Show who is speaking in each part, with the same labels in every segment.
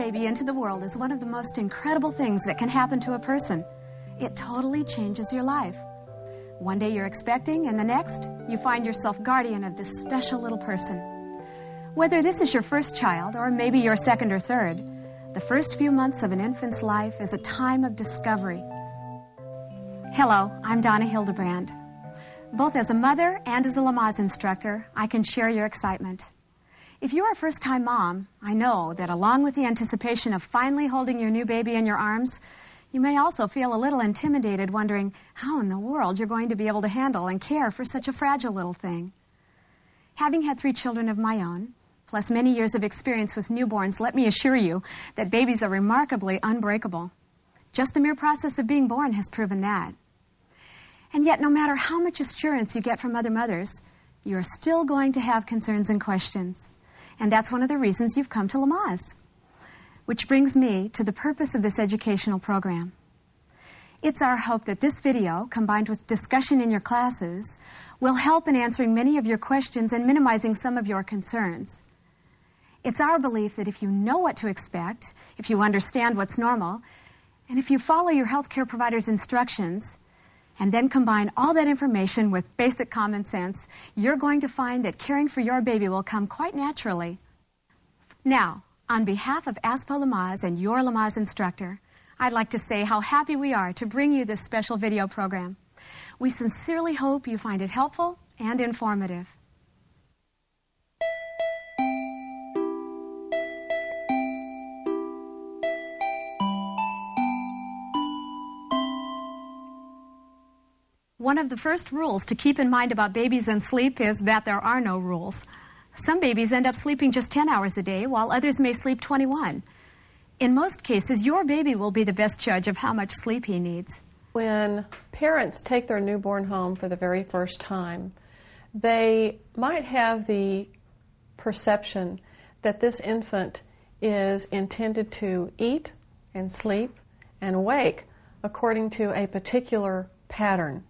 Speaker 1: baby into the world is one of the most incredible things that can happen to a person. It totally changes your life. One day you're expecting, and the next, you find yourself guardian of this special little person. Whether this is your first child, or maybe your second or third, the first few months of an infant's life is a time of discovery. Hello, I'm Donna Hildebrand. Both as a mother and as a Lamaze instructor, I can share your excitement. If you're a first-time mom, I know that along with the anticipation of finally holding your new baby in your arms, you may also feel a little intimidated, wondering how in the world you're going to be able to handle and care for such a fragile little thing. Having had 3 children of my own, plus many years of experience with newborns, let me assure you that babies are remarkably unbreakable. Just the mere process of being born has proven that. And yet, no matter how much assurance you get from other mothers, you're still going to have concerns and questions. And that's one of the reasons you've come to Lamaze. Which brings me to the purpose of this educational program. It's our hope that this video, combined with discussion in your classes, will help in answering many of your questions and minimizing some of your concerns. It's our belief that if you know what to expect, if you understand what's normal, and if you follow your healthcare provider's instructions, and then combine all that information with basic common sense, you're going to find that caring for your baby will come quite naturally. Now, on behalf of ASPO Lamaze and your Lamaze instructor, I'd like to say how happy we are to bring you this special video program. We sincerely hope you find it helpful and informative. One of the first rules to keep in mind about babies and sleep is that there are no rules. Some babies end up sleeping just 10 hours a day, while others may sleep 21. In most cases, your baby will be the best judge of how much sleep he needs.
Speaker 2: When parents take their newborn home for the very first time, they might have the perception that this infant is intended to eat and sleep and wake according to a particular pattern.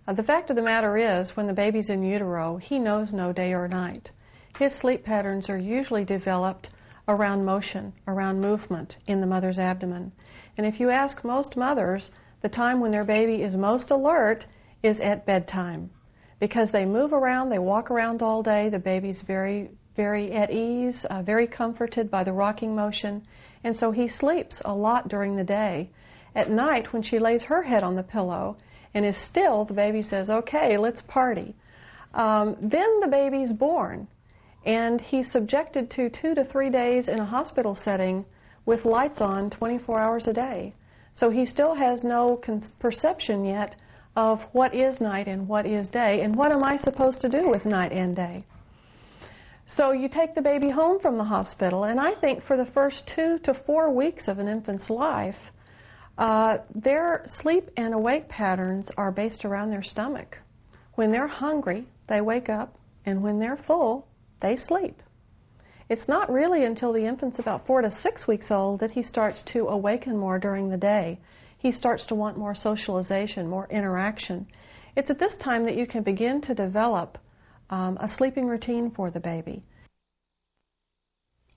Speaker 2: The fact of the matter is, when the baby's in utero, he knows no day or night. His sleep patterns are usually developed around motion, around movement in the mother's abdomen. And if you ask most mothers, the time when their baby is most alert is at bedtime. Because they move around, they walk around all day, the baby's very, very at ease, very comforted by the rocking motion, and so he sleeps a lot during the day. At night, when she lays her head on the pillow and is still, the baby says, okay, let's party. Then the baby's born, and he's subjected to 2 to 3 days in a hospital setting with lights on 24 hours a day. So he still has no perception yet of what is night and what is day, and what am I supposed to do with night and day. So you take the baby home from the hospital, and I think for the first 2 to 4 weeks of an infant's life, their sleep and awake patterns are based around their stomach. When they're hungry, they wake up, and when they're full, they sleep. It's not really until the infant's about 4 to 6 weeks old that he starts to awaken more during the day. He starts to want more socialization, more interaction. It's at this time that you can begin to develop a sleeping routine for the baby.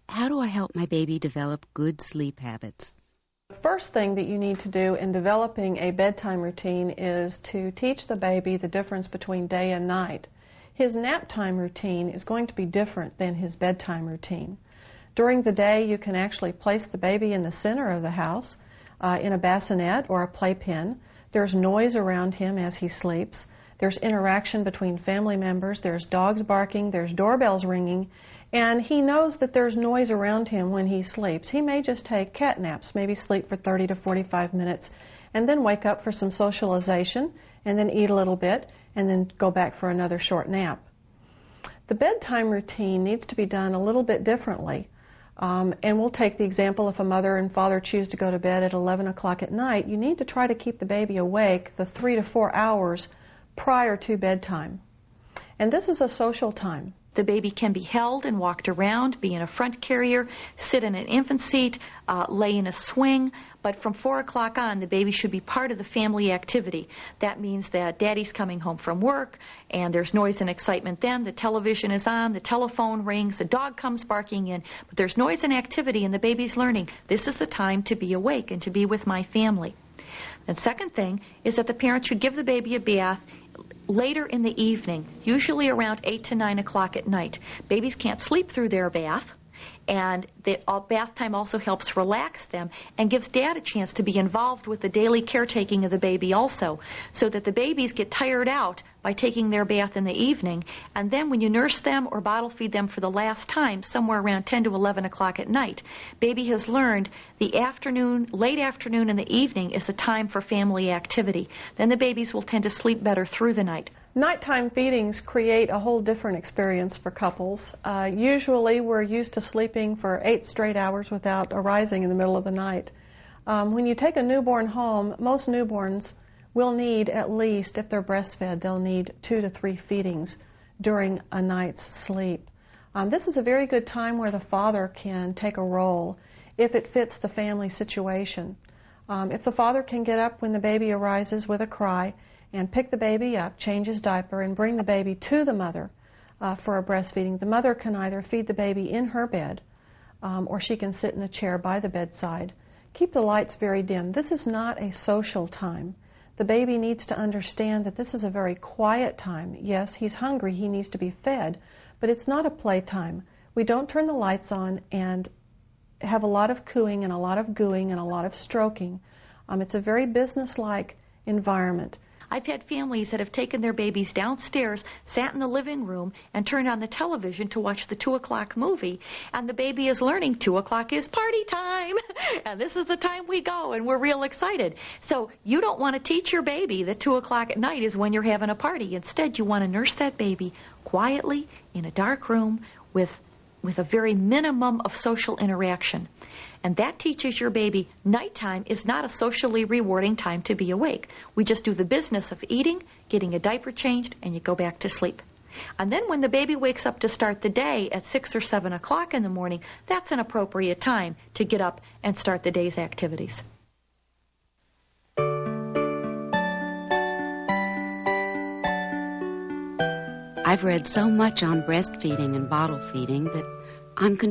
Speaker 3: How do I help my baby develop good sleep habits?
Speaker 2: The first thing that you need to do in developing a bedtime routine is to teach the baby the difference between day and night. His nap time routine is going to be different than his bedtime routine. During the day, you can actually place the baby in the center of the house in a bassinet or a playpen. There's noise around him as he sleeps. There's interaction between family members. There's dogs barking. There's doorbells ringing. And he knows that there's noise around him when he sleeps. He may just take cat naps, maybe sleep for 30 to 45 minutes, and then wake up for some socialization, and then eat a little bit, and then go back for another short nap. The bedtime routine needs to be done a little bit differently. And we'll take the example, if a mother and father choose to go to bed at 11 o'clock at night, you need to try to keep the baby awake the 3 to 4 hours prior to bedtime. And this is a social time.
Speaker 4: The baby can be held and walked around, be in a front carrier, sit in an infant seat, lay in a swing. But from 4 o'clock on, the baby should be part of the family activity. That means that daddy's coming home from work, and there's noise and excitement then. The television is on, the telephone rings, the dog comes barking in. But there's noise and activity, and the baby's learning, this is the time to be awake and to be with my family. The second thing is that the parent should give the baby a bath later in the evening, usually around 8 to 9 o'clock at night. Babies can't sleep through their bath, and the bath time also helps relax them and gives dad a chance to be involved with the daily caretaking of the baby also, so that the babies get tired out by taking their bath in the evening, and then when you nurse them or bottle feed them for the last time, somewhere around 10 to 11 o'clock at night, baby has learned the afternoon, late afternoon and the evening is the time for family activity. Then the babies will tend to sleep better through the night.
Speaker 2: Nighttime feedings create a whole different experience for couples. Usually we're used to sleeping for 8 straight hours without arising in the middle of the night. When you take a newborn home, most newborns will need at least, if they're breastfed, they'll need 2 to 3 feedings during a night's sleep. This is a very good time where the father can take a role if it fits the family situation. If the father can get up when the baby arises with a cry and pick the baby up, change his diaper, and bring the baby to the mother for a breastfeeding, the mother can either feed the baby in her bed or she can sit in a chair by the bedside. Keep the lights very dim. This is not a social time. The baby needs to understand that this is a very quiet time. Yes, he's hungry, he needs to be fed, but it's not a playtime. We don't turn the lights on and have a lot of cooing and a lot of gooing and a lot of stroking. It's a very businesslike environment.
Speaker 4: I've had families that have taken their babies downstairs, sat in the living room, and turned on the television to watch the 2 o'clock movie, and the baby is learning 2 o'clock is party time, and this is the time we go, and we're real excited. So you don't want to teach your baby that 2 o'clock at night is when you're having a party. Instead, you want to nurse that baby quietly in a dark room with a very minimum of social interaction. And that teaches your baby nighttime is not a socially rewarding time to be awake. We just do the business of eating, getting a diaper changed, and you go back to sleep. And then when the baby wakes up to start the day at 6 or 7 o'clock in the morning, that's an appropriate time to get up and start the day's activities.
Speaker 3: I've read so much on breastfeeding and bottle feeding that I'm confused.